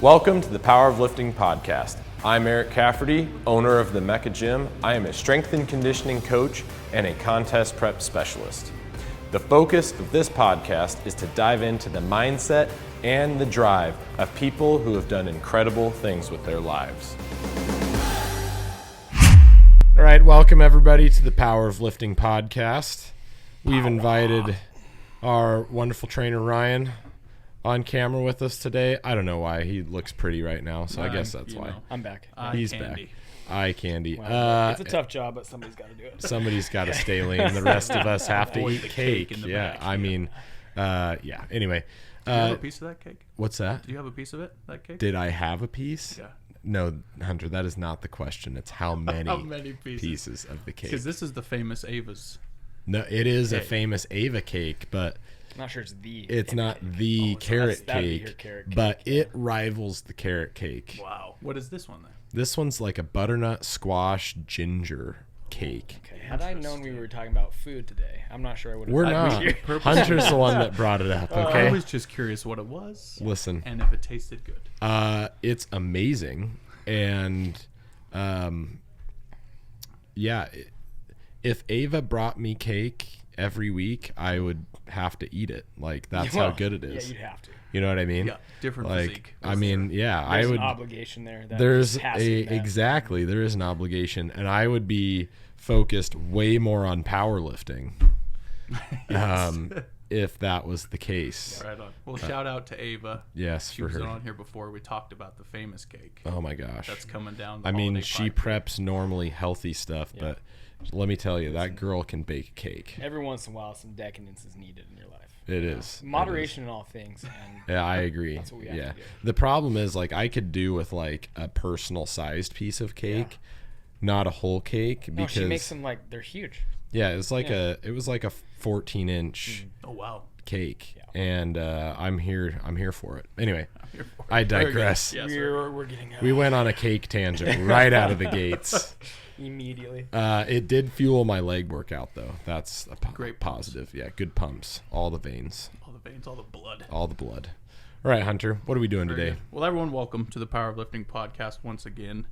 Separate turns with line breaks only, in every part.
Welcome to the Power of Lifting podcast. I'm EricCafferty, owner of the Mecca Gym. I am a strength and conditioning coach and a contest prep specialist. The focus of this podcast is to dive into the mindset and the drive of people who have done incredible things with their lives. All right, welcome everybody to the Power of Lifting podcast. We've invited our wonderful trainer Ryan on camera with us today. I don't know why. He looks pretty right now, so I guess that's why.
I'm back.
He's back. Eye candy.
It's a tough job, but somebody's got to do it.
Somebody's got to stay lean. The rest of us have to eat cake. Yeah,
back,
I mean, yeah. Anyway.
Do you have a piece of that cake?
What's that?
Do you have a piece of it, that cake?
Did I have a piece?
Yeah.
No, Hunter, that is not the question. It's how many,
pieces
of the cake.
Because this is the famous Ava's.
No, it is
cake.
a famous Ava cake, but
I'm not sure it's the.
it's not the carrot
that'd be
cake,
your carrot cake,
but
yeah.
it rivals the carrot cake.
Wow. What is this one then?
This one's like a butternut squash ginger cake.
Okay. Had I known we were talking about food today, I'm not sure I would have.
We're not. Hunter's the one that brought it up,
I
okay?
was just curious what it was.
Listen.
And if it tasted good.
It's amazing. And, yeah, if Ava brought me cake every week, I would have to eat it. Like, that's how good it is.
Yeah, you'd have to.
You know what I mean?
Yeah, different
like,
physique.
I mean, yeah,
There's
I would.
an obligation there. That
There's
has to be met.
exactly. There is an obligation, and I would be focused way more on powerlifting. If that was the case.
Right on. Well, shout out to Ava.
Yes,
She
for
was
her.
on here before. We talked about the famous cake.
Oh my gosh.
That's coming down. The
I mean,
holiday
she
pipe.
preps normally healthy stuff, but let me tell you, that girl can bake a cake.
Every once in a while, some decadence is needed in your life.
It is.
Moderation in all things. And
Yeah, I agree.
That's what we have to do.
The problem is, like, I could do with like a personal sized piece of cake, not a whole cake,
No,
because
she makes them like they're huge.
yeah, it's like it was like a 14-inch
Oh, wow.
cake, and I'm here for it. Anyway,
Here for it.
I
Very good.
digress.
Yes, sir.
We're getting
We went on a cake tangent right out of the gates.
immediately.
It did fuel my leg workout, though. That's a
Great
positive. Yeah, good pumps. All the veins.
All the veins, all the blood.
All the blood. All right, Hunter, what are we doing
Very
today?
good. Well, everyone, welcome to the Power of Lifting podcast once again.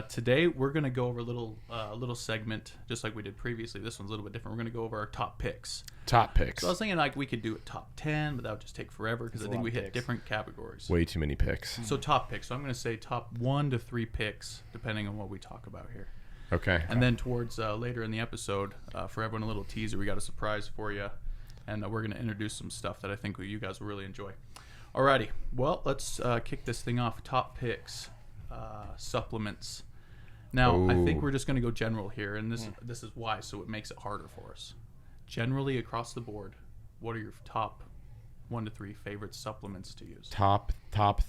Today we're going to go over a little segment, just like we did previously. This one's a little bit different. We're going to go over our top picks.
Top picks.
So I was thinking like we could do a top 10, but that would just take forever because I think we hit
picks.
different categories.
Way too many picks.
So top picks. So I'm going to say top 1 to 3 picks, depending on what we talk about here.
Okay.
And then towards later in the episode, for everyone, a little teaser. We got a surprise for you, and we're going to introduce some stuff that I think you guys will really enjoy. Alrighty. Well, let's kick this thing off. Top picks, supplements. Now, I think
Ooh.
we're just going to go general here, and this is why, so it makes it harder for us. Generally, across the board, what are your top 1 to 3 favorite supplements to use?
Top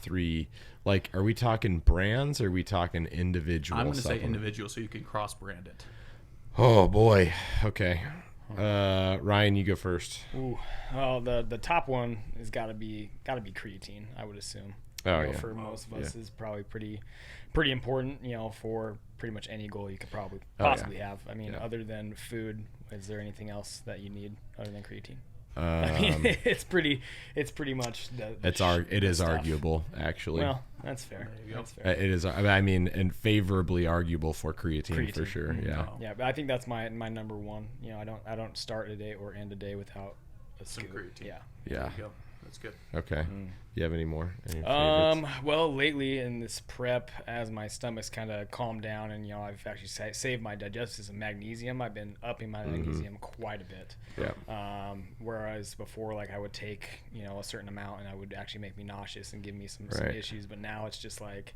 3. Like, are we talking brands or are we talking individual
I'm going to say
supplements?
individual, so you can cross-brand it.
Oh, boy. Okay. Ryan, you go first.
Ooh, well, the top one is gotta be creatine, I would assume.
Oh,
You know,
yeah.
for most of us is probably pretty important, for pretty much any goal you could probably
Oh, yeah.
possibly have. I mean,
Yeah.
other than food, is there anything else that you need other than creatine?
Um,
I mean, it's pretty much
it is
stuff.
arguable, actually.
Well, that's fair.
There you go.
That's fair.
It is. I mean, and favorably arguable for creatine. For
Creatine.
sure. Yeah.
Yeah, but I think that's my number one. I don't start a day or end a day without a
Some
scoop.
creatine.
Yeah.
Yeah.
There you go. That's good.
Okay. You have any more? Any favorites?
Well, lately in this prep, as my stomach's kind of calmed down, and I've actually saved my digestive some magnesium. I've been upping my magnesium quite a bit.
Yeah.
Whereas before, like I would take a certain amount, and I would actually make me nauseous and give me some
Right.
issues. But now it's just like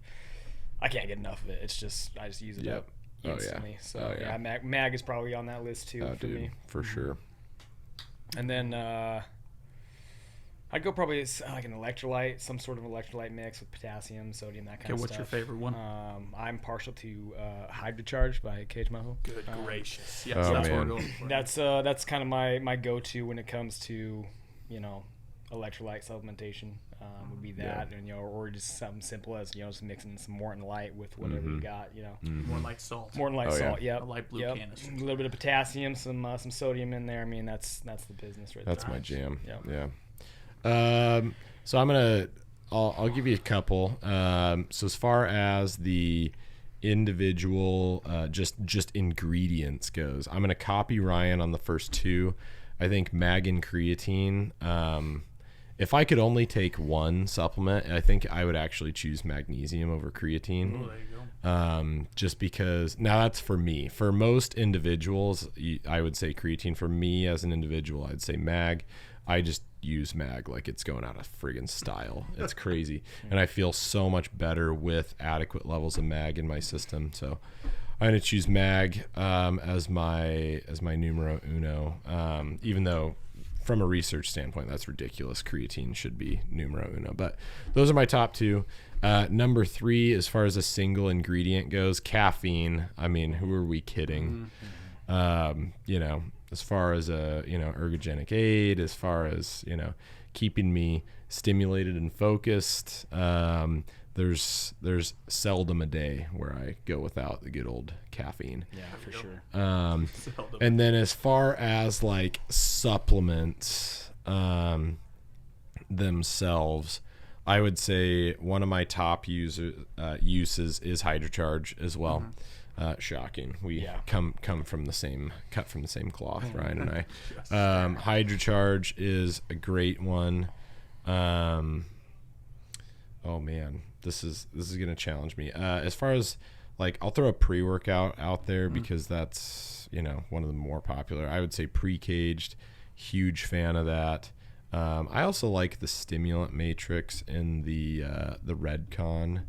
I can't get enough of it. It's just I just use it
Yep.
up
Oh, yeah.
instantly. So
Oh, yeah.
mag is probably on that list too
Oh,
for
dude,
me.
for sure.
And then I'd go probably like an electrolyte, some sort of electrolyte mix with potassium, sodium, that kind
Okay,
of
what's
stuff.
your favorite one?
I'm partial to Hydrocharge by Cage Muscle.
Good gracious. Yes,
Oh,
that's
man.
what we're going for.
That's kind of my go-to when it comes to electrolyte supplementation. Would be that, and or just something simple as just mixing some Morton Light with whatever you got.
More like salt.
Morton Light
Oh, yeah.
salt. Yep.
A light blue
Yep.
canister.
A little bit of potassium, some sodium in there. I mean, that's the business right
That's
there.
my jam.
Yep.
Yeah. So I'm gonna I'll give you a couple. So as far as the individual just ingredients goes, I'm gonna copy Ryan on the first two. I think mag and creatine. If I could only take one supplement, I think I would actually choose magnesium over creatine.
Oh, there you go.
Just because, now that's for me. For most individuals, I would say creatine. For me as an individual, I'd say mag. I just use mag like it's going out of friggin' style. It's crazy. And I feel so much better with adequate levels of mag in my system. So I'm going to choose mag as my numero uno, even though from a research standpoint, that's ridiculous. Creatine should be numero uno. But those are my top two. Number three, as far as a single ingredient goes, caffeine. I mean, who are we kidding? As far as a, ergogenic aid, as far as, keeping me stimulated and focused, there's seldom a day where I go without the good old caffeine.
Yeah, for sure.
And then as far as like supplements themselves, I would say one of my top uses is HydroCharge as well. Shocking. We come from the same cloth, Ryan and I. HydroCharge is a great one. Oh man, this is gonna challenge me. As far as like, I'll throw a pre-workout out there because that's one of the more popular. I would say Pre-Caged, huge fan of that. I also like the stimulant matrix in the Redcon.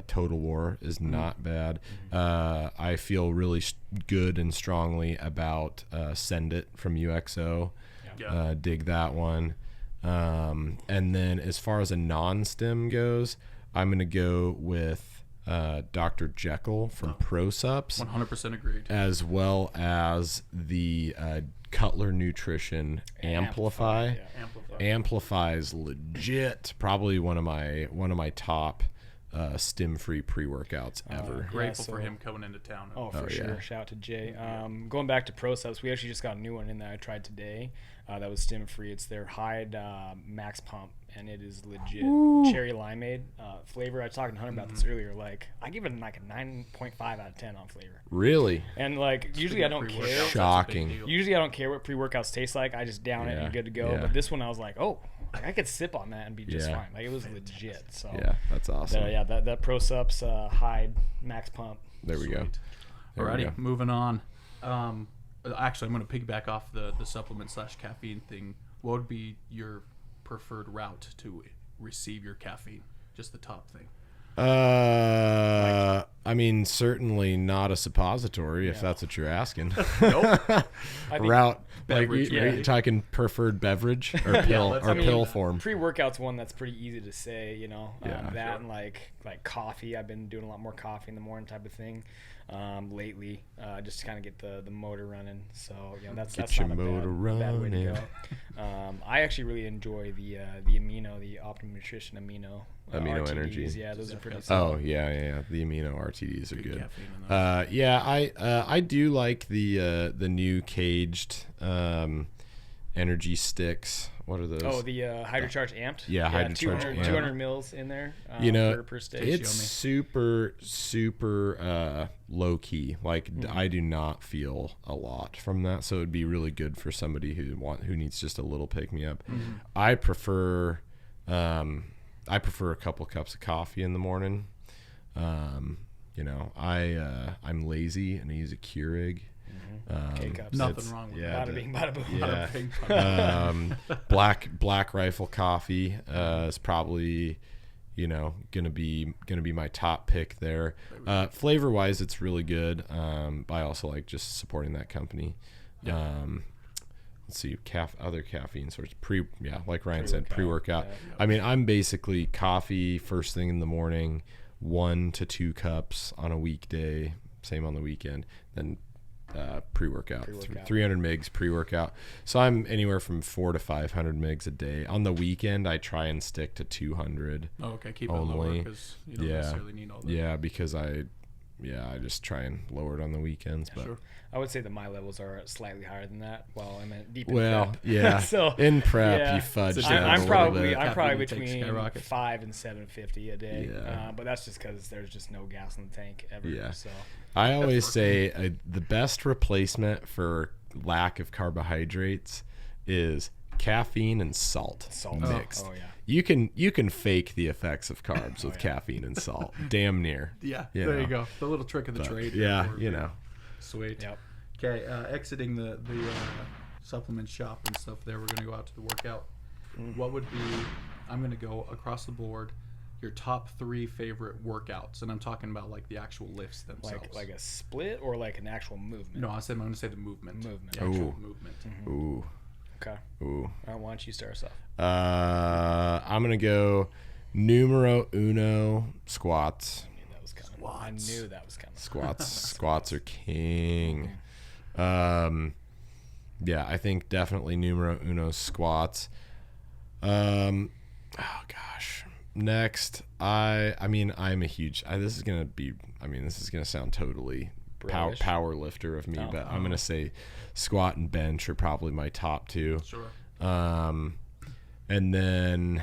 Total War is not bad. I feel really good and strongly about Send It from UXO. Dig that one. And then as far as a non-stim goes, I'm going to go with Dr. Jekyll from ProSups.
100% agreed.
As well as the Cutler Nutrition Amplify. Amplify is legit. Probably one of my top stim-free pre-workouts ever.
Grateful for him coming into town.
Oh, for sure. Yeah. Shout out to Jay. Going back to ProSups, we actually just got a new one in that I tried today. That was stim-free. It's their Hyde Max Pump, and it is legit. Ooh. Cherry limeade flavor. I was talking to Hunter about this earlier. Like, I give it like a 9.5 out of 10 on flavor.
Really?
And like, usually I don't care.
Shocking.
Usually I don't care what pre-workouts taste like. I just down it and good to go. Yeah. But this one I was like, oh, like I could sip on that and be just fine. Like, it was legit. So
yeah, that's awesome.
That ProSups Hyde Max Pump.
There we go.
Alrighty, moving on. Actually, I'm going to piggyback off the supplement / caffeine thing. What would be your preferred route to receive your caffeine? Just the top thing.
I mean, certainly not a suppository, if that's what you're asking.
Nope.
Route, beverage, like, are you talking preferred beverage or pill pill form?
Pre-workout's one that's pretty easy to say, and like coffee. I've been doing a lot more coffee in the morning type of thing lately, just to kind of get the motor running. So that's not a bad way to go. I actually really enjoy the Optimum Nutrition Amino RTDs.
Energy.
Yeah, those are pretty solid.
Oh yeah. The Amino RTDs are good. I do like the new caged energy sticks. What are those?
Oh, the HydroCharge Amped.
Yeah, HydroCharge
200 mils in there. Per stage.
It's super low key. Like, I do not feel a lot from that, so it'd be really good for somebody who needs just a little pick me up. I prefer a couple cups of coffee in the morning. I'm lazy and I use a Keurig.
K-cups.
Nothing wrong with that.
Bada bing, bada boom.
Yeah. Black Rifle coffee is probably gonna be my top pick there. Flavor wise, it's really good. I also like just supporting that company. Let's see, other caffeine sources. Like Ryan said, pre-workout. I mean, I'm basically coffee first thing in the morning, 1 to 2 cups on a weekday, same on the weekend, then pre-workout. 300 mgs pre-workout. So I'm anywhere from 400 to 500 mgs a day. On the weekend, I try and stick to 200.
Oh, okay. Keep
only.
it lower because you don't necessarily need all that.
Yeah, because I just try and lower it on the weekends. But
Sure.
I would say that my levels are slightly higher than that. Well, I'm deep in
well,
prep.
yeah.
So
in prep,
yeah.
you fudge
So
down
I'm
a
probably
little bit.
I'm probably
Caffeine intake
between
skyrockets.
5 and 750 a day.
Yeah.
But that's just because there's just no gas in the tank ever.
Yeah.
So
I always say the best replacement for lack of carbohydrates is caffeine and salt mixed.
Oh yeah.
You can fake the effects of carbs with caffeine and salt, damn near.
Yeah,
You
there
know.
you go. The little trick of the trade.
Yeah,
there for
you know.
Sweet.
Yep.
Okay, exiting the supplement shop and stuff there, we're going to go out to the workout. What would be, I'm going to go across the board, your top 3 favorite workouts. And I'm talking about like the actual lifts themselves.
Like a split or like an actual movement?
No, I'm going to say the movement.
Movement.
The actual
Ooh.
movement.
Ooh.
Okay.
Ooh.
All right, why don't you start us off?
I'm gonna go numero uno squats.
I knew that was coming.
Squats are king. Yeah, I think definitely numero uno squats. Oh gosh. Next, I'm a huge. This is gonna sound totally power lifter of me, but I'm gonna say squat and bench are probably my top 2.
Sure.
And then,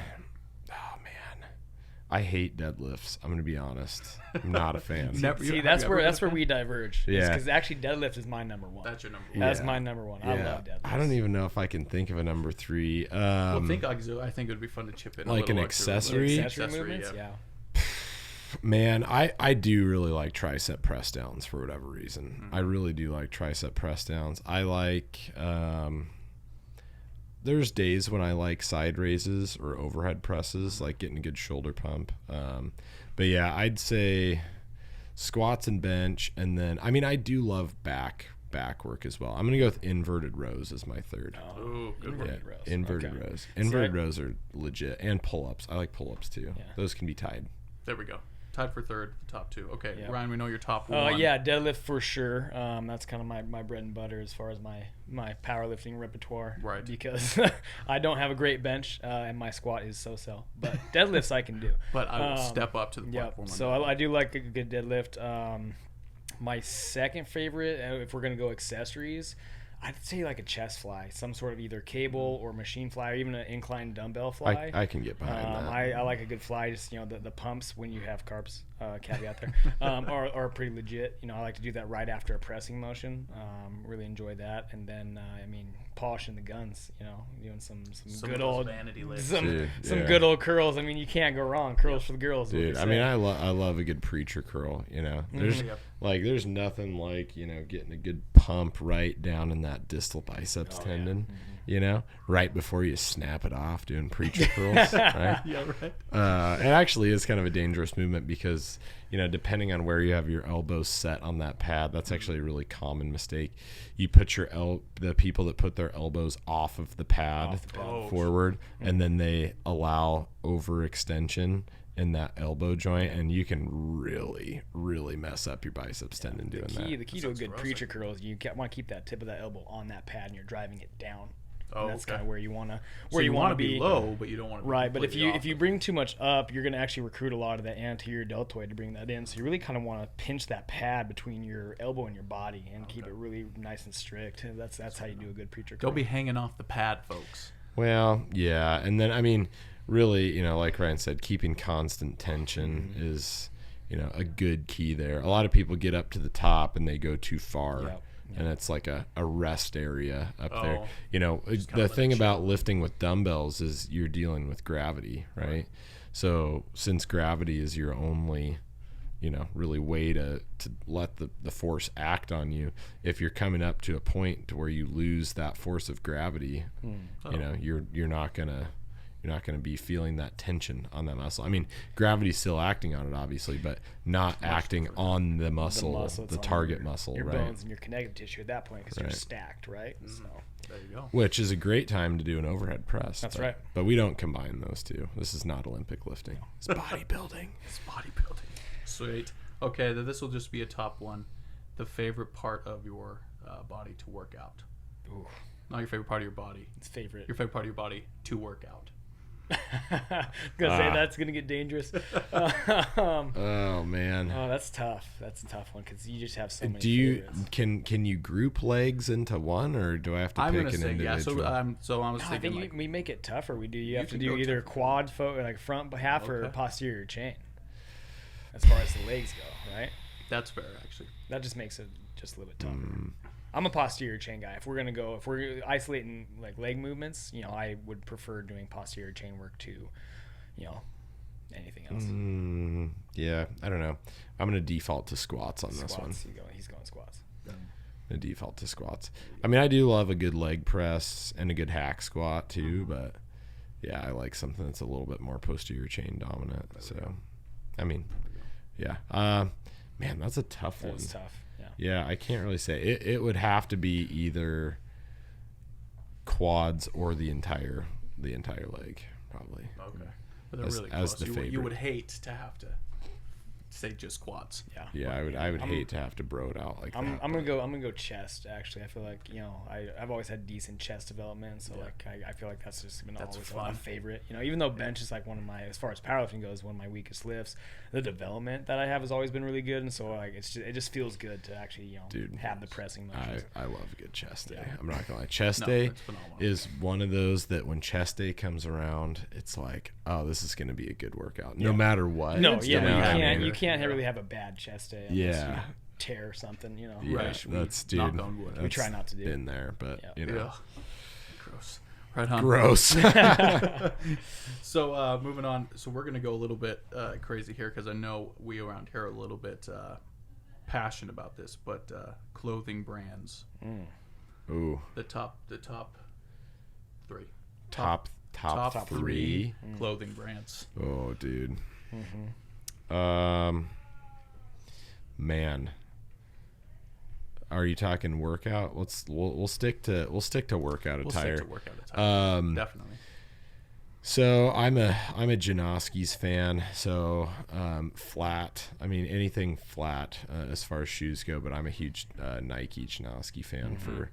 I hate deadlifts. I'm gonna be honest. I'm not a fan.
See, that's where we diverge.
Yeah.
Because actually, deadlift is my number 1.
That's your number 1.
That's my number 1. I love deadlift.
I don't even know if I can think of a number 3.
I think it would be fun to chip in
like
a
an
little
accessory?
Accessory movements, yeah.
Man, I do really like tricep press downs for whatever reason. I really do like tricep press downs. I like there's days when I like side raises or overhead presses, like getting a good shoulder pump. But yeah, I'd say squats and bench, and then I do love back work as well. I'm gonna go with inverted rows as my third.
Oh, good one.
Inverted rows.
Inverted
Okay.
rows. Inverted rows are legit, and pull-ups. I like pull-ups too.
Yeah.
Those can be tied.
There we go. Tied for third, the top 2. Okay,
Yep.
Ryan, we know your top 1.
Yeah, deadlift for sure. That's kind of my bread and butter as far as my powerlifting repertoire.
Right.
Because I don't have a great bench and my squat is so. But deadlifts I can do.
But I will step up to the
Yeah.
platform.
So I do like a good deadlift. My second favorite, if we're gonna go accessories, I'd say like a chest fly, some sort of either cable or machine fly, or even an inclined dumbbell fly.
I can get behind that.
I like a good fly. Just the pumps when you have carbs, caveat there, are pretty legit. I like to do that right after a pressing motion. Really enjoy that, and then polishing the guns. Doing some good old
vanity lifts.
some good old curls. You can't go wrong. Curls for the girls.
Dude, I love a good preacher curl. There's nothing like getting a good pump right down in that distal biceps tendon. Right before you snap it off doing preacher curls. Right?
Yeah, right.
It actually is kind of a dangerous movement because depending on where you have your elbows set on that pad, that's actually a really common mistake. You put the people that put their elbows off of the pad forward, and then they allow overextension in that elbow joint, and you can really, really mess up your biceps tendon doing that.
The key to a good preacher curl is you want to keep that tip of that elbow on that pad, and you're driving it down.
Oh,
that's
okay.
kind of where you want to
you want to be low, but you don't want to be
right. But if you
off.
bring too much up, you're going to actually recruit a lot of that anterior deltoid to bring that in. So you really kind of want to pinch that pad between your elbow and your body and keep it really nice and strict. That's how you do a good preacher curl.
Don't be hanging off the pad, folks.
Well, yeah, and then really, like Ryan said, keeping constant tension is, a good key there. A lot of people get up to the top and they go too far.
Yep.
And it's like a rest area up there.
Just
The thing about lifting with dumbbells is you're dealing with gravity, right? So since gravity is your only, really way to let the force act on you, if you're coming up to a point to where you lose that force of gravity, you're not gonna be feeling that tension on that muscle. Gravity's still acting on it, obviously, but not acting on the muscle, the target muscle,
your
right?
bones and your connective tissue at that point because you're stacked, right? So
There you go.
Which is a great time to do an overhead press.
That's right.
But we don't combine those two. This is not Olympic lifting. It's bodybuilding.
It's bodybuilding. Sweet. Okay, then this will just be a top 1. The favorite part of your body to work out.
Ooh.
Not your favorite part of your body.
It's favorite.
Your favorite part of your body to work out.
Gonna say that's gonna get dangerous.
Oh man.
Oh, that's tough. That's a tough one because you just have so many.
Do you
favorites.
can you group legs into one, or do I have to
I'm
pick
gonna
an
say
individual?
yeah. So I was
No, I
thinking
think
like,
we make it tougher. You have to
can
do
go
either
tougher.
quad like front half or
Okay.
posterior chain. As far as the legs go, right?
that's fair actually.
That just makes it just a little bit tougher. I'm a posterior chain guy. If we're isolating like leg movements, I would prefer doing posterior chain work to, anything else.
Yeah, I don't know. I'm gonna default to squats on this one.
He's going squats.
The default to squats. I mean, I do love a good leg press and a good hack squat too, but yeah, I like something that's a little bit more posterior chain dominant. So, I mean, yeah. Man, that's a tough one.
That's tough. Yeah.
Yeah, I can't really say. It would have to be either quads or the entire leg, probably.
Okay. But they're
As-
really
as
close.
the
You would
favorite.
hate to have to say just quads.
Yeah.
Yeah, I would hate to have to bro it out like
I'm
that.
gonna go chest. Actually, I feel like I've always had decent chest development, so like I feel like that's just been
That's
always
fun.
a favorite. Even though bench is like one of my, as far as powerlifting goes, one of my weakest lifts. The development that I have has always been really good, and so like it just feels good to actually
Dude,
have the pressing motions.
I love a good chest day. I'm not gonna lie. Chest
No,
day
it's phenomenal.
is one of those that when chest day comes around, it's like, oh, this is gonna be a good workout, no matter what.
No,
It's
yeah,
gonna
you
be
can't
better.
you can't really have a bad chest day unless
Yeah.
you tear something.
Yeah,
Right.
that's
Knock
dude.
on wood.
That's
We try not to do.
been there, but
Yeah.
Ugh. Gross. Right on.
gross.
So moving on. So we're gonna go a little bit crazy here because I know we around here are a little bit passionate about this, but clothing brands.
Ooh,
The top three.
top three.
Clothing brands.
Oh, dude. Man, are you talking workout? We'll stick to workout
We'll
attire.
stick to workout attire.
Um,
Definitely.
So I'm a Janoski's fan. So flat. I mean anything flat as far as shoes go. But I'm a huge Nike Janoski fan for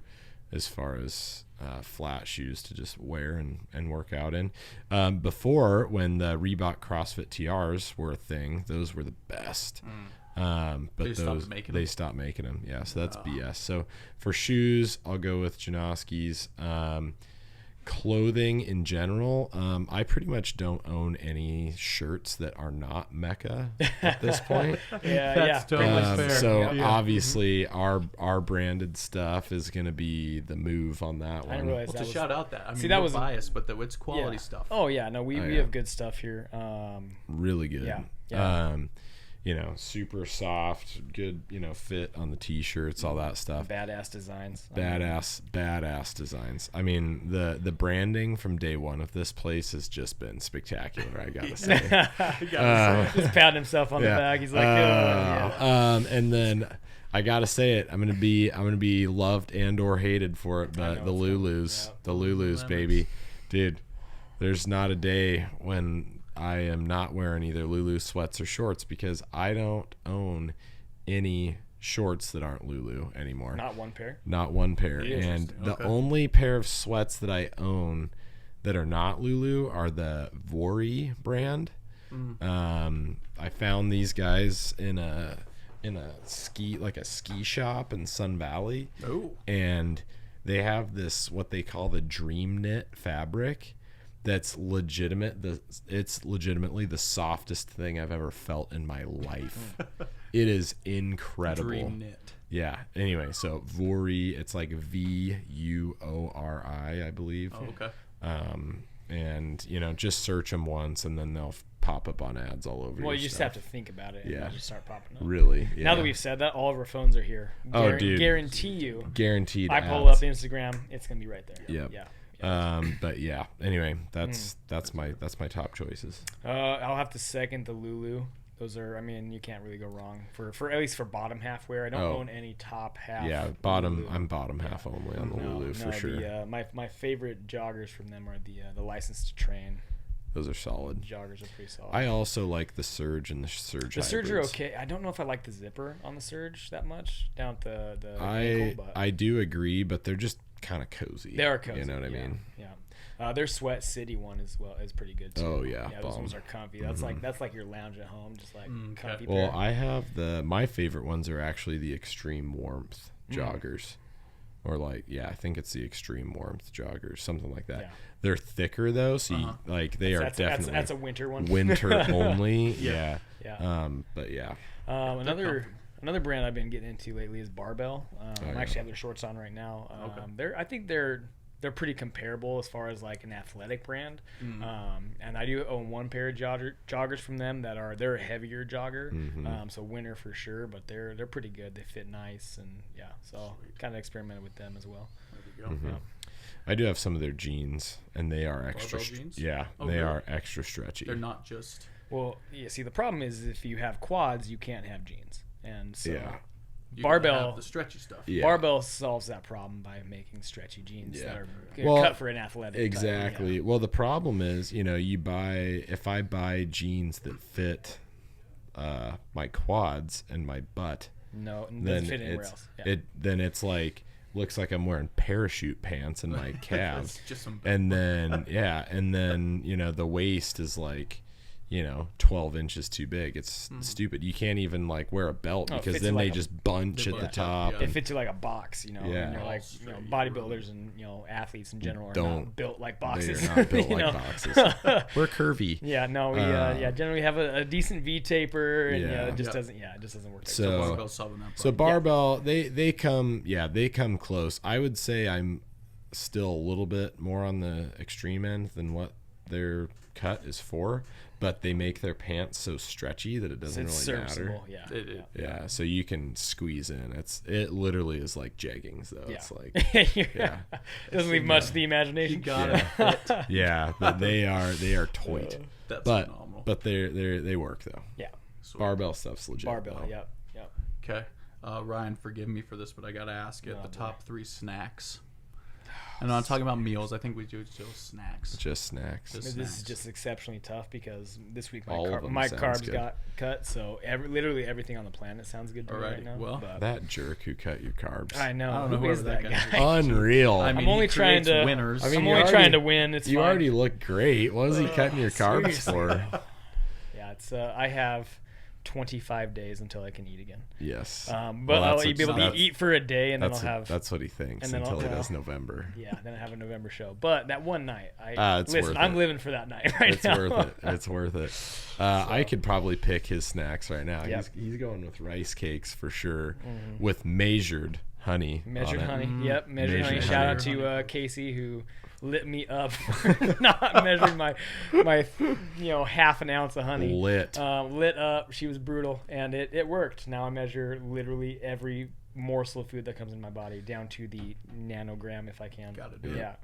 as far as flat shoes to just wear and work out in. Before, when the Reebok CrossFit TRs were a thing, those were the best. But
They stopped making
they
them?
stopped making them. Yeah, so that's BS. So for shoes, I'll go with Janoski's. Clothing in general, I pretty much don't own any shirts that are not Mecca at this point.
That's totally fair.
So
Yeah.
obviously our branded stuff is going to be the move on that
I didn't
one.
realize
Well,
that
to
was
shout out that I mean,
See, that
we're
was-
biased, but it's quality stuff.
Oh yeah, no, we
yeah.
have good stuff here.
Really good.
Yeah.
Super soft, good, fit on the t-shirts, all that stuff.
Badass designs.
Badass designs. I mean, the branding from day one of this place has just been spectacular, I gotta say.
Just patting himself on the back. He's like,
and then I gotta say it, I'm gonna be loved and or hated for it, but the Lulus, baby, dude, there's not a day when I am not wearing either Lulu sweats or shorts because I don't own any shorts that aren't Lulu anymore.
Not one pair.
Not one pair. And the only pair of sweats that I own that are not Lulu are the Vori brand. I found these guys in a ski shop in Sun Valley.
Oh.
And they have this what they call the Dream Knit fabric. That's legitimate. It's legitimately the softest thing I've ever felt in my life. It is incredible.
Dream knit.
Yeah. Anyway, so Vori, it's like VUORI, I believe.
Oh, okay.
And just search them once, and then they'll pop up on ads all over.
Well,
your
you just
stuff.
have to think about it. And
Yeah.
just start popping up.
Really. Yeah.
Now that we've said that, all of our phones are here.
Oh, dude.
Guarantee you.
Guaranteed.
I pull
ads.
up Instagram, it's gonna be right there.
Yep.
Yeah.
But yeah. Anyway, that's my top choices.
I'll have to second the Lulu. Those are, you can't really go wrong for at least for bottom half wear. I don't own any top half.
Yeah, bottom. I'm bottom half only on the Lulu for sure.
My favorite joggers from them are the License to Train.
Those are solid.
Joggers are pretty solid.
I also like the Surge and the Surge.
The Surge are
hybrids.
okay. I don't know if I like the zipper on the Surge that much down at the ankle, but
I do agree, but they're just kind of cozy.
they are cozy.
You know what I mean?
Yeah. Their Sweat City one as well is pretty good too.
Oh yeah,
those ones are comfy. That's like your lounge at home, just like comfy.
Well, I have my favorite ones are actually the Extreme Warmth joggers, or like I think it's the Extreme Warmth joggers, something like that. Yeah. They're thicker though, so you, like they are definitely
that's a winter one.
Winter only.
Yeah.
But yeah.
Another brand I've been getting into lately is Barbell. I actually have their shorts on right now. I think they're pretty comparable as far as like an athletic brand. And I do own one pair of joggers from them they're a heavier jogger. So winter for sure, but they're pretty good. They fit nice, and so kind of experimented with them as well.
There we go.
I do have some of their jeans, and they are extra.
Jeans?
Yeah, they are extra stretchy.
They're not just.
Well, see, the problem is if you have quads, you can't have jeans, and so
Barbell, the stretchy stuff.
Yeah.
Barbell solves that problem by making stretchy jeans that are cut for an athletic.
Exactly.
Type,
Well, the problem is, if I buy jeans that fit my quads and my butt,
it doesn't fit anywhere else.
Then it's like looks like I'm wearing parachute pants in my calves,
just some
and then the waist is like 12 inches too big. It's stupid. You can't even like wear a belt because then they just bunch at the top.
It fits you like a box, and you're like bodybuilders and athletes in general are not built like boxes.
They're not built like boxes. We're curvy.
We generally have a decent V taper, and it just doesn't work.
So Barbell, they come close. I would say I'm still a little bit more on the extreme end than what their cut is for, but they make their pants so stretchy that it doesn't really matter. So you can squeeze in. It literally is like jeggings though. It's like
it doesn't leave much to the imagination.
You got it.
Yeah, but they are toit.
That's phenomenal.
But they work though.
Yeah.
Sweet. Barbell stuff's legit.
Barbell.
Though.
Yep.
Okay. Ryan, forgive me for this, but I gotta ask you the top 3 snacks. And I'm talking about meals. I think we do just snacks.
Just snacks.
This is just exceptionally tough because this week my
carbs
got cut. So literally everything on the planet sounds good to me right now.
Well, that jerk who cut your carbs.
I know.
I don't know who is that guy.
Unreal.
I mean,
I'm only trying to
winners.
I'm only trying to win. It's
you
fine.
already look great. What is he cutting your carbs for?
Yeah, it's I have 25 days until I can eat again.
Yes.
But I'll be able to eat for a day, and then I'll have.
That's what he thinks until he does November.
Yeah, then I have a November show. But that one night,
listen,
I'm living for that night right now.
It's worth it. I could probably pick his snacks right now. Yep. He's going with rice cakes for sure, with measured honey.
Measured honey. Yep, measured honey. Shout out to Casey who lit me up for not measuring my half an ounce of honey.
Lit
up. She was brutal, and it worked. Now I measure literally every morsel of food that comes in my body down to the nanogram if I can.
Gotta do it.
Yeah.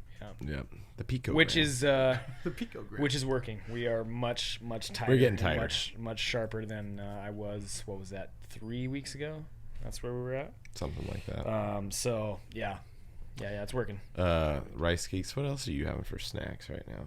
The picogram.
Which is
the picogram.
Which is working. We are much tighter.
We're getting tighter.
Much sharper than I was. What was that? 3 weeks ago. That's where we were at.
Something like that.
So yeah, it's working.
Rice cakes. What else are you having for snacks right now?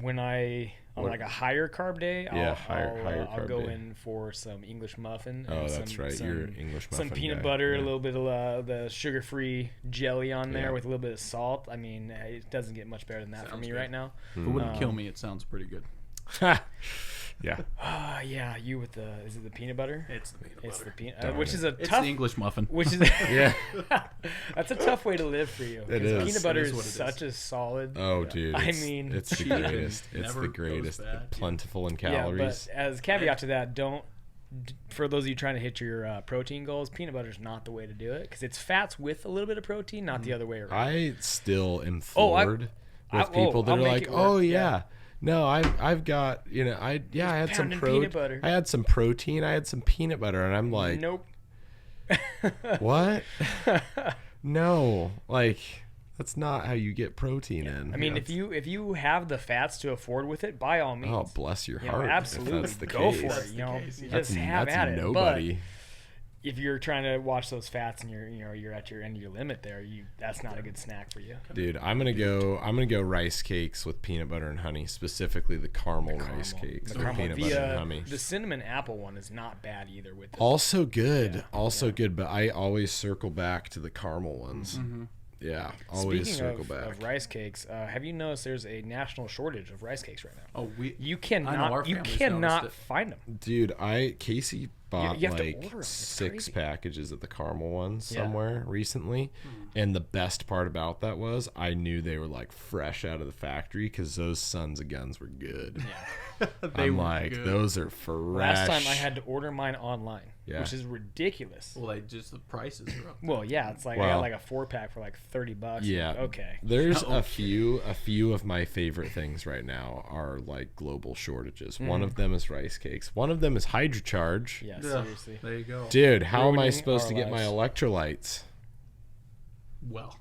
When on like a higher carb day, I'll go
day.
in for some English muffin.
Oh, that's right. You're English muffin.
Some peanut
guy.
butter, a little bit of the sugar-free jelly on there with a little bit of salt. I mean, it doesn't get much better than that for me right now.
If it wouldn't kill me, it sounds pretty good.
Yeah.
You with is it the peanut butter?
It's the peanut butter.
It's the peanut, which is
It's the English muffin.
Which is that's a tough way to live for you.
It is.
Peanut butter is such a solid.
Oh, dude.
I mean,
it's the greatest. It's the greatest. Plentiful in calories.
Yeah, but as caveat to that, for those of you trying to hit your protein goals, peanut butter is not the way to do it because it's fats with a little bit of protein, not the other way around.
I still am floored with people that are like, "Oh yeah." No, I've got I had some
peanut butter.
I had some protein. I had some peanut butter, and I'm like,
nope.
What? No, like that's not how you get protein in.
I mean, if you have the fats to afford with it, by all means.
Oh, bless your heart.
Absolutely,
if that's the
go
case.
for it. Just have at it.
Nobody.
But if you're trying to watch those fats and you're at your end of your limit there, that's not a good snack for you.
Dude, I'm gonna go rice cakes with peanut butter and honey, specifically the caramel rice cakes with peanut butter and honey.
The cinnamon apple one is not bad either with
also good. Good, but I always circle back to the caramel ones.
Yeah, always
Speaking
circle
of,
back.
of rice cakes, have you noticed there's a national shortage of rice cakes right now?
Oh,
You
I know our
cannot
family's noticed it.
find them.
Dude, Casey bought
you have to
like
order 'em. It's
6
crazy.
packages of the caramel ones
Yeah.
somewhere recently. And the best part about that was I knew they were like fresh out of the factory because those sons of guns were good.
They
I'm
were
like,
good.
those are fresh.
Last time I had to order mine online,
Yeah.
which is ridiculous.
Well, the prices are up.
Well, yeah, it's like I
Well-
got like a 4-pack for like $30.
Yeah.
Like, okay.
There's a few of my favorite things right now are like global shortages. One of them is rice cakes. One of them is hydrocharge.
Yeah,
Yeah,
seriously.
there you go.
Dude, how am I
Ruining
supposed
our
to get my
lives.
electrolytes?
Well,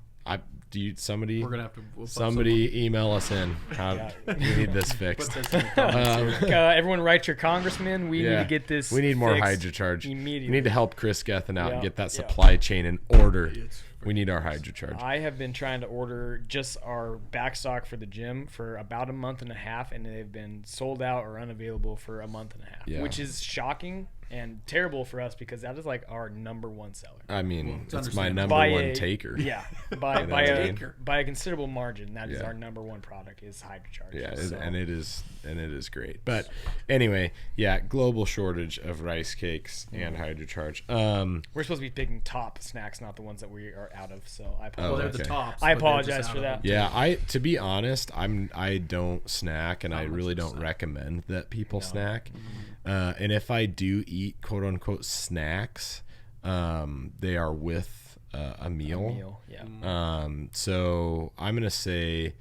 Somebody
we're gonna have to. We'll put
somebody email us in. How
Yeah.
we need this
someone-
fixed.
put this in the comments here.
Everyone write your congressman. We need to get this.
We need more
fixed
hydrocharge.
immediately.
We need to help Chris Gethin out and
Yeah,
get that
yeah.
supply chain in order.
It's
We need our hydrocharge.
I have been trying to order just our back stock for the gym for about a month and a half, and they've been sold out or unavailable for a month and a half,
Yeah.
which is shocking and terrible for us because that is like our #1 seller.
I mean,
Well,
it's
it's
my
understandable.
number
By
one
a-
taker.
Yeah,
You know
by
what I
a
mean?
by a considerable margin, that is
Yeah.
our #1 product is hydrocharge.
Yeah,
So-
and it is great. But anyway, yeah, global shortage of rice cakes and hydrocharge.
we're supposed to be picking top snacks, not the ones that we are out of. So I
Well, they're
apologize.
the
okay.
tops.
I
but they're just
apologize
out
for
of
that.
them.
Yeah, to be honest, I don't snack, and I
Not much
really
of a
don't
snack.
recommend that people snack.
Mm-hmm.
And if I do eat quote unquote snacks, they are with a meal.
Yeah.
So I'm gonna say,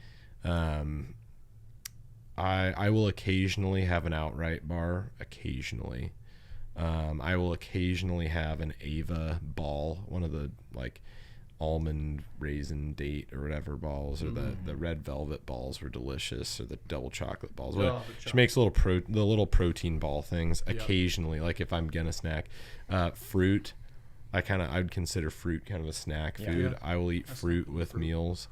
I will occasionally have an outright bar. Occasionally, I will occasionally have an Ava ball, one of the like almond raisin date or whatever balls, or the red velvet balls were delicious, or the double chocolate balls.
Oh,
She makes the little protein ball things occasionally, like if I'm gonna snack. Fruit, I'd consider fruit kind of a snack food.
Yeah.
I will eat fruit with meals.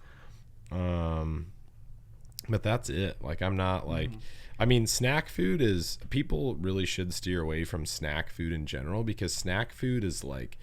But that's it. Like, I'm not like, I mean, snack food is, people really should steer away from snack food in general, because snack food is like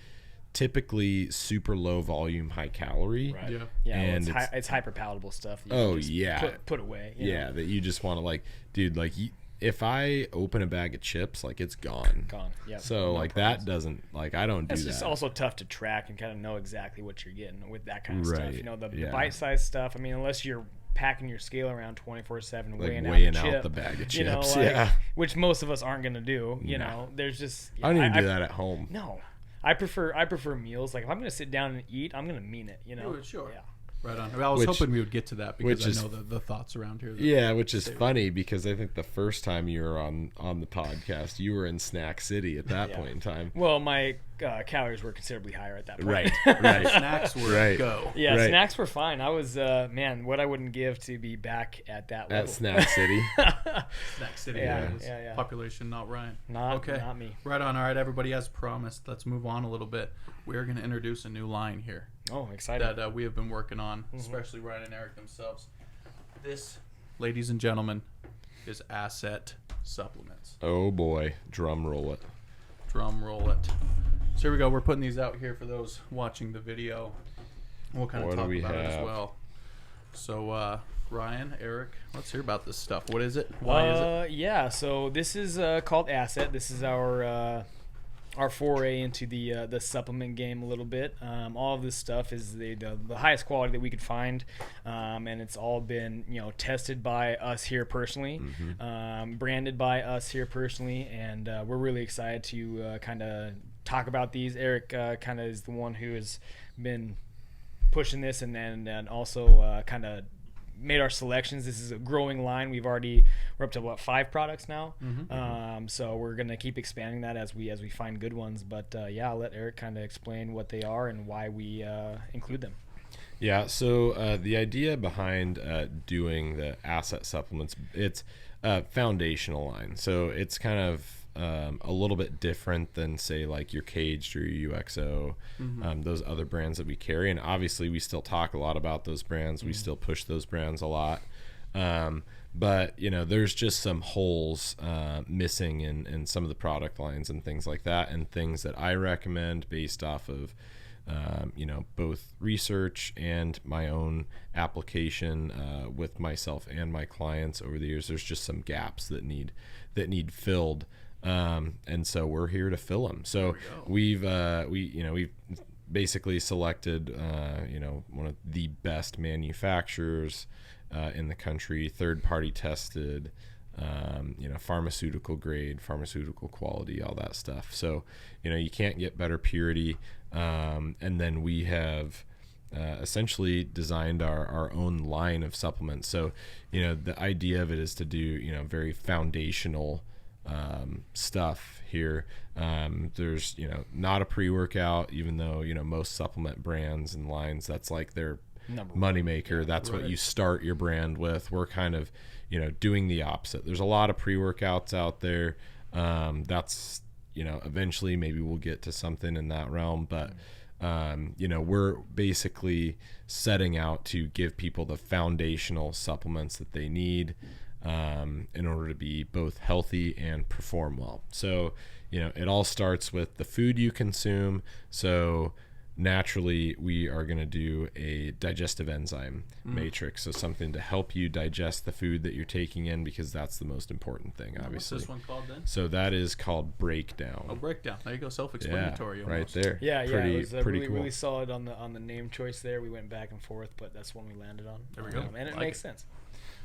typically super low volume, high calorie.
Right.
Yeah.
Yeah, well,
And
it's hyper palatable stuff. that you
Oh,
can just
yeah.
put away. you
Yeah,
know?
that you just want to like, dude, like if I open a bag of chips, like it's gone.
Gone. Yeah.
So like that doesn't, like, I don't do
It's
that.
just also tough to track and kind of know exactly what you're getting with that kind of stuff.
Right,
You know, the
yeah.
bite-sized stuff. I mean, unless you're packing your scale around 24/7,
Like
weighing
weighing
out
out
the, chip,
the bag of
you know,
chips,
like,
yeah.
which most of us aren't going to do. You
No.
know, there's just
I don't even do that at home.
No, I prefer meals. Like if I'm going to sit down and eat, I'm going to mean it. You know,
Sure.
Yeah.
Right on. I was
Which-
hoping we would get to that because
which
I
is-
know the thoughts around here.
Yeah, which is funny because I think the first time you were on the podcast, you were in Snack City at that
Yeah.
point in time.
Well, my calories were considerably higher at that point.
Right, right.
Snacks were
Right.
go.
Yeah,
Right.
snacks were fine. I was, man, what I wouldn't give to be back at that level.
At Snack City.
Snack City.
Yeah,
is
yeah.
Population, not Ryan.
Not me.
Right on. All right, everybody, as promised, let's move on a little bit. We're going to introduce a new line here
Oh, excited.
that we have been working on, especially Ryan and Eric themselves. This, ladies and gentlemen, is Asset Supplements.
Oh boy, drum roll it.
Drum roll it. So here we go. We're putting these out here for those watching the video. We'll kind of
What do
talk
we
about it as
have?
well. So, Ryan, Eric, let's hear about this stuff. What is it? Why is it?
Yeah, so this is called Asset. This is our foray into the supplement game a little bit. All of this stuff is the highest quality that we could find, and it's all been tested by us here personally, branded by us here personally, and we're really excited to kind of talk about these. Eric kind of is the one who has been pushing this, and then also kind of made our selections. This is a growing line. We're up to 5 products now. So we're gonna keep expanding that as we find good ones. But yeah, I'll let Eric kind of explain what they are and why we include them.
Yeah, so the idea behind doing the Asset Supplements, it's a foundational line. So it's kind of a little bit different than, say, like your Caged or your UXO, those other brands that we carry. And obviously we still talk a lot about those brands. We still push those brands a lot. But there's just some holes missing in some of the product lines and things like that, and things that I recommend based off of both research and my own application with myself and my clients over the years. There's just some gaps that need filled, and so we're here to fill them. So we've basically selected one of the best manufacturers in the country, third-party tested, pharmaceutical grade, pharmaceutical quality, all that stuff. So, you can't get better purity. And then we have essentially designed our own line of supplements. So, the idea of it is to do, very foundational stuff here. There's, not a pre-workout, even though, most supplement brands and lines, that's like their moneymaker. That's what you start your brand with. We're kind of, doing the opposite. There's a lot of pre-workouts out there. That's, eventually maybe we'll get to something in that realm, but we're basically setting out to give people the foundational supplements that they need in order to be both healthy and perform well. So, it all starts with the food you consume. So naturally, we are going to do a digestive enzyme matrix, so something to help you digest the food that you're taking in, because that's the most important thing, obviously.
What's this one called then?
So that is called breakdown.
Oh, breakdown. There you go. Self-explanatory.
Yeah,
almost.
right there.
Yeah,
pretty,
it was
pretty
really,
cool.
really solid on the name choice there. We went back and forth, but that's one we landed on.
There we go.
And it makes sense.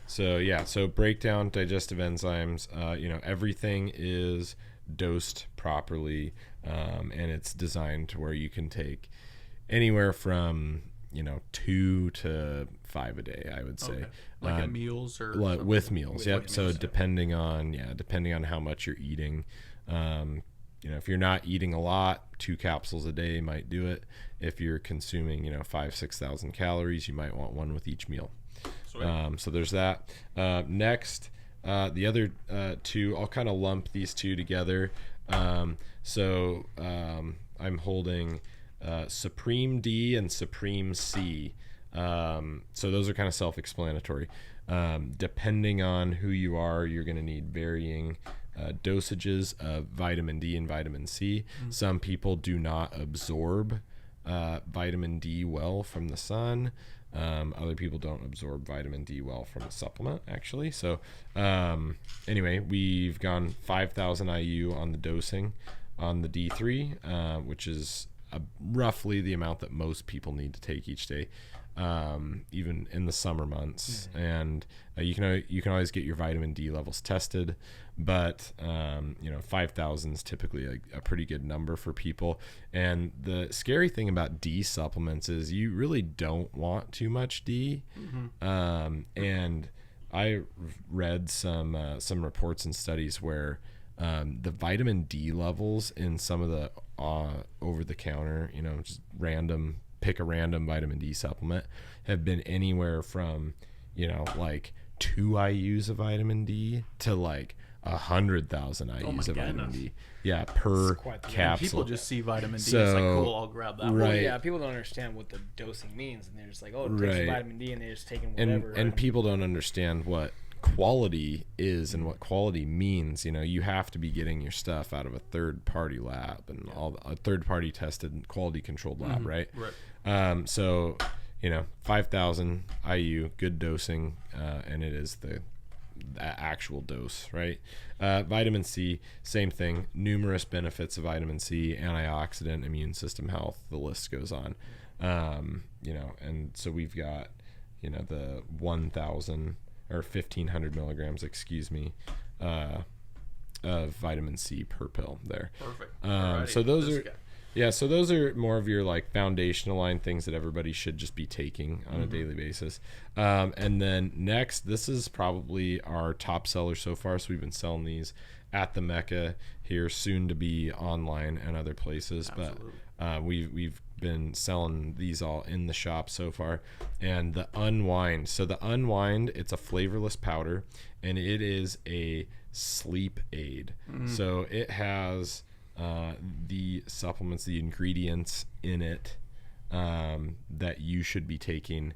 So breakdown, digestive enzymes, everything is dosed properly, and it's designed to where you can take anywhere from 2 to 5 a day, I would say.
Okay. Like at meals or
with meals. Yep.
With
So
meals,
depending on how much you're eating, if you're not eating a lot, 2 capsules a day might do it. If you're consuming 5,000-6,000 calories, you might want one with each meal. So there's that. Next, the other 2, I'll kind of lump these 2 together. I'm holding Supreme D and Supreme C. So those are kind of self-explanatory. Depending on who you are, you're going to need varying dosages of vitamin D and vitamin C. Some people do not absorb vitamin D well from the sun. Other people don't absorb vitamin D well from a supplement, actually. So anyway, we've gone 5,000 IU on the dosing on the D3, which is roughly the amount that most people need to take each day, even in the summer months. And you can always get your vitamin D levels tested, but 5,000 is typically a pretty good number for people. And the scary thing about D supplements is you really don't want too much D. And I read some reports and studies where the vitamin D levels in some of the over-the-counter, just pick a random vitamin D supplement, have been anywhere from, like 2 IUs of vitamin D to like 100,000 IUs of vitamin D. Yeah, per capsule.
People just see vitamin D.
So,
it's like, cool, I'll grab that.
Right.
Well, yeah, people don't understand what the dosing means, and they're just like, oh, it takes vitamin D, and they're just taking whatever.
And people don't understand what quality is and what quality means. You have to be getting your stuff out of a third-party lab and a third-party tested and quality-controlled lab, right? So 5,000 IU, good dosing, and it is the actual dose, right? Vitamin C, same thing. Numerous benefits of vitamin C: antioxidant, immune system health. The list goes on. And so we've got the 1,000 or 1,500 milligrams, of vitamin C per pill there.
Perfect.
So those are more of your like foundational line things that everybody should just be taking on a daily basis. And then next, this is probably our top seller so far. So we've been selling these at the Mecca here, soon to be online and other places. Absolutely. But we've been selling these all in the shop so far. And the Unwind. So the Unwind, it's a flavorless powder, and it is a sleep aid. So it has the supplements, the ingredients in it that you should be taking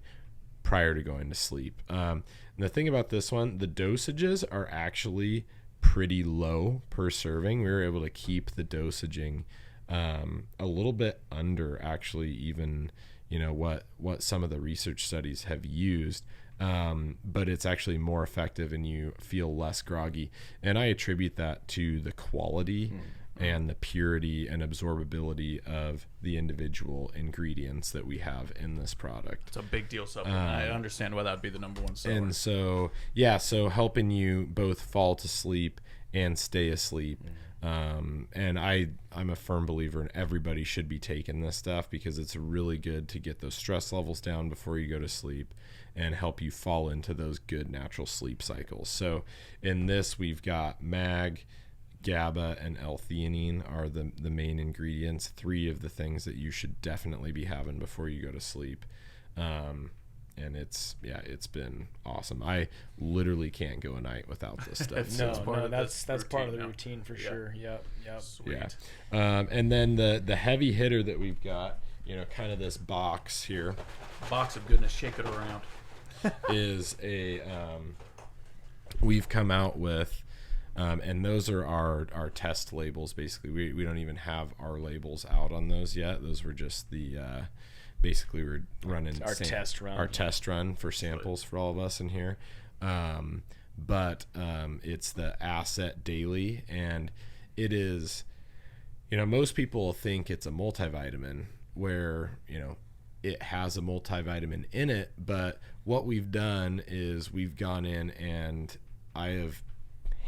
prior to going to sleep. And the thing about this one, the dosages are actually pretty low per serving. We were able to keep the dosaging a little bit under actually even, what some of the research studies have used. But it's actually more effective and you feel less groggy. And I attribute that to the quality and the purity and absorbability of the individual ingredients that we have in this product.
It's a big deal supplement. I understand why that would be the number one seller.
And so, so helping you both fall to sleep and stay asleep. And I'm a firm believer in everybody should be taking this stuff because it's really good to get those stress levels down before you go to sleep and help you fall into those good natural sleep cycles. So in this, we've got mag, GABA, and L-theanine are the main ingredients, 3 of the things that you should definitely be having before you go to sleep. And it's been awesome. I literally can't go a night without this stuff.
That's part of the routine for sure. Yep.
Sweet.
Yeah. And then the heavy hitter that we've got, kind of this box here.
Box of goodness, shake it around.
is we've come out with, and those are our test labels. Basically, we don't even have our labels out on those yet. Those were just the basically we're running
our test run
for samples for all of us in here. But it's the Asset Daily, and it is, most people think it's a multivitamin where, it has a multivitamin in it, but what we've done is we've gone in and I have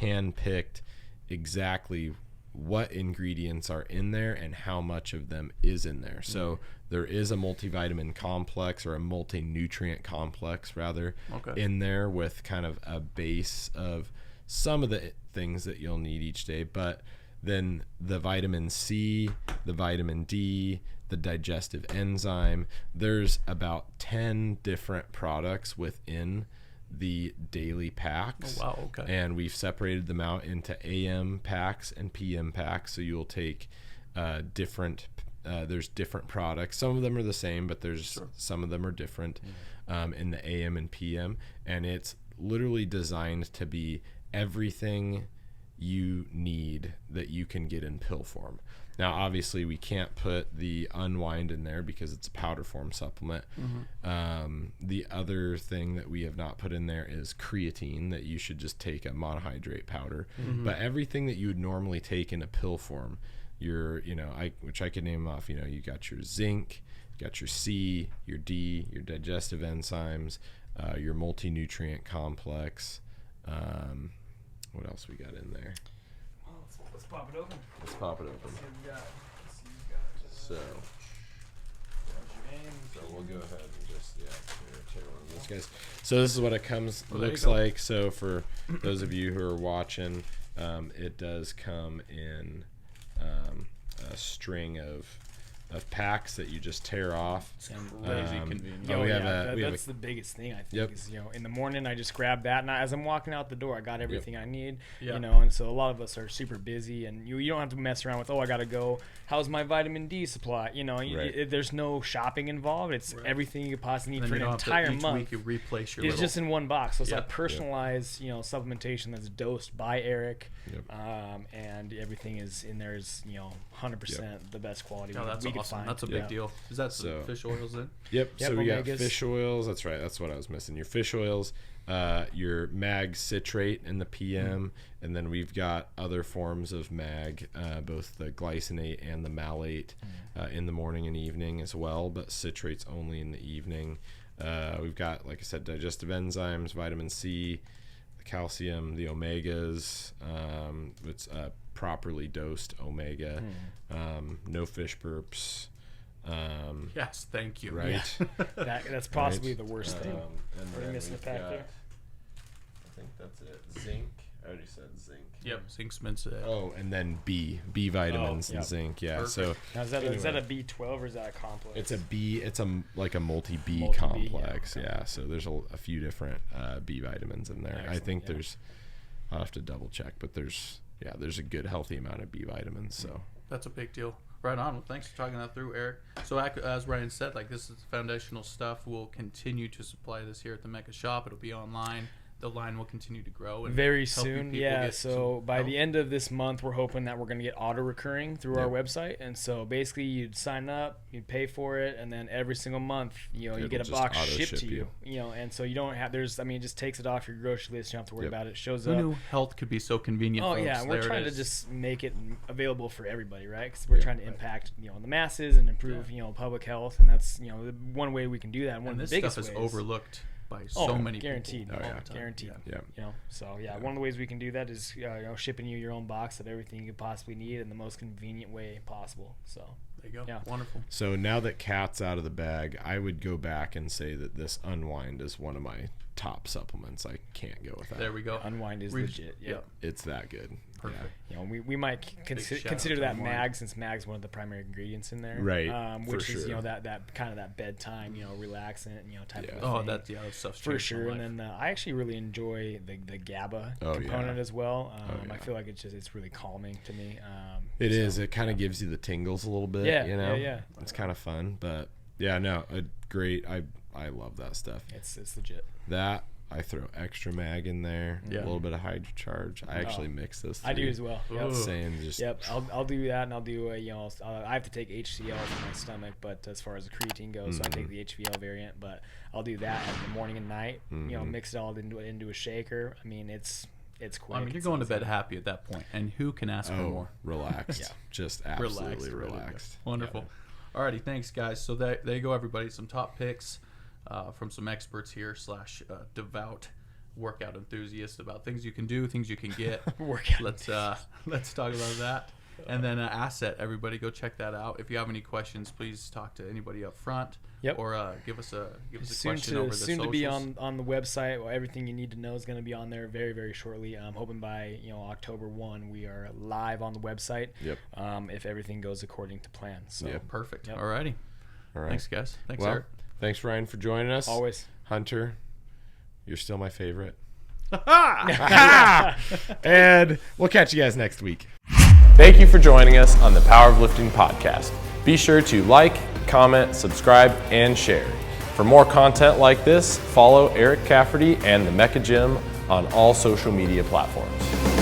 handpicked exactly what ingredients are in there and how much of them is in there. So there is a multivitamin complex, or a multi-nutrient complex rather, in there with kind of a base of some of the things that you'll need each day, but then the vitamin C, the vitamin D, the digestive enzyme, there's about 10 different products within the daily packs.
Oh, wow, okay.
And we've separated them out into AM packs and PM packs. So you'll take different, there's different products. Some of them are the same, but there's some of them are different in the AM and PM. And it's literally designed to be everything you need that you can get in pill form. Now, obviously, we can't put the Unwind in there because it's a powder form supplement. The other thing that we have not put in there is creatine, that you should just take a monohydrate powder. But everything that you would normally take in a pill form, which I could name off, you got your zinc, you got your C, your D, your digestive enzymes, your multi-nutrient complex. What else we got in there?
Let's pop it open.
Let's pop it open. So we'll go ahead and just tear one of those guys. So this is what it looks like. So for those of you who are watching, it does come in a string of packs that you just tear off.
It's crazy convenient.
That's the biggest thing, I think. Is, in the morning I just grab that, and as I'm walking out the door, I got everything I need. And so a lot of us are super busy, and you don't have to mess around with, I gotta go, how's my vitamin D supply? There's no shopping involved. It's everything you could possibly need for an entire month.
Week you replace your
it's just in one box. So it's like personalized, supplementation that's dosed by Eric, and everything is in there is 100% the best quality.
That's awesome. That's a big deal. Is that some fish oils in?
Yep. So we got fish oils. That's right. That's what I was missing. Your fish oils, your mag citrate in the PM, and then we've got other forms of mag, both the glycinate and the malate in the morning and evening as well, but citrates only in the evening. We've got, like I said, digestive enzymes, vitamin C, the calcium, the omegas. It's properly dosed omega, no fish burps.
Yes, thank you.
Right.
That's possibly the worst thing.
And
Are you missing a pack there?
I think that's it. Zinc. I already said zinc.
Yep, zinc's been said.
Oh, and then B vitamins and zinc. Yeah.
Perfect.
So
now is that a B12 or is that a complex?
It's a B. It's like a multi-B complex. Yeah. So there's a few different B vitamins in there. Excellent, I think there's. I'll have to double check, but there's a good healthy amount of B vitamins. So
that's a big deal. Right on. Well, thanks for talking that through, Eric. So as Ryan said, this is foundational stuff. We'll continue to supply this here at the Mecca shop. It'll be online. the line will continue to grow. And
very
help you
soon,
people
yeah.
get
So
some
by
help.
the end of this month, we're hoping that we're going to get auto recurring through our website. And so basically, you'd sign up, you'd pay for it, and then every single month, you
It'll
get a
just
box
auto
shipped
ship
to you. And so you don't have it just takes it off your grocery list. You don't have to worry about it. It shows
Who
up.
knew health could be so convenient?
Oh
folks?
yeah, we're
There it
trying to
is.
just make it available for everybody, right? Because we're trying to impact the masses and improve public health, and that's the one way we can do that. One
And
of
this
the biggest
stuff is
ways.
overlooked by so many
guaranteed.
people.
Oh,
all
yeah.
the time.
Guaranteed.
Yeah.
So one of the ways we can do that is shipping you your own box of everything you could possibly need in the most convenient way possible. So
There you go.
Yeah.
Wonderful.
So now that Cat's out of the bag, I would go back and say that this Unwind is one of my top supplements. I can't go with that.
There we go.
Unwind is
We've-
legit.
Yep.
It's that good.
Perfect.
We might
shout out
consider
to
that
Unwind.
mag, since mag's one of the primary ingredients in there,
Right,
Which
for
is
sure.
that kind of that bedtime relaxant type of
Oh,
thing.
that stuff's
For
changed my
sure.
life.
And then I actually really enjoy the GABA
Oh,
component
yeah.
as well.
yeah.
I feel like it's really calming to me.
It is. It kind of gives you the tingles a little bit.
Yeah,
You know?
yeah.
It's kind of fun, but yeah, no, great. I love that stuff.
It's legit.
That I throw extra mag in there,
Yeah.
a little bit of hydrocharge. I actually mix those.
I do
three.
as well.
Ooh.
Yep.
Same, just
Yep, I'll do that, and I'll do I have to take HCl for my stomach, but as far as the creatine goes, so I take the HVL variant, but I'll do that in the morning and night. Mix it all into a shaker. I mean, it's quick.
Well, I mean, you're going to bed happy at that point, and who can ask for more?
relaxed.
Yeah.
Just absolutely
Really good.
relaxed.
Wonderful. Alrighty, thanks guys. So there you go, everybody. Some top picks from some experts here / devout workout enthusiasts about things you can do, things you can get.
Workout
Let's talk about that. And then Asset, everybody go check that out. If you have any questions, please talk to anybody up front.
Yep.
Or give us a
Soon
question over the
soon
socials.
to be on the website. Well, everything you need to know is going to be on there very, very shortly. I'm hoping by October 1 we are live on the website.
Yep.
If everything goes according to plan. So
Yep.
Perfect.
Yep.
Alrighty.
All right.
Thanks, guys. Thanks,
Well,
Eric.
thanks Ryan for joining us.
always.
Hunter, you're still my favorite. And we'll catch you guys next week.
Thank you for joining us on the Power of Lifting podcast. Be sure to like, comment, subscribe, and share. For more content like this, follow Eric Cafferty and the Mecca Gym on all social media platforms.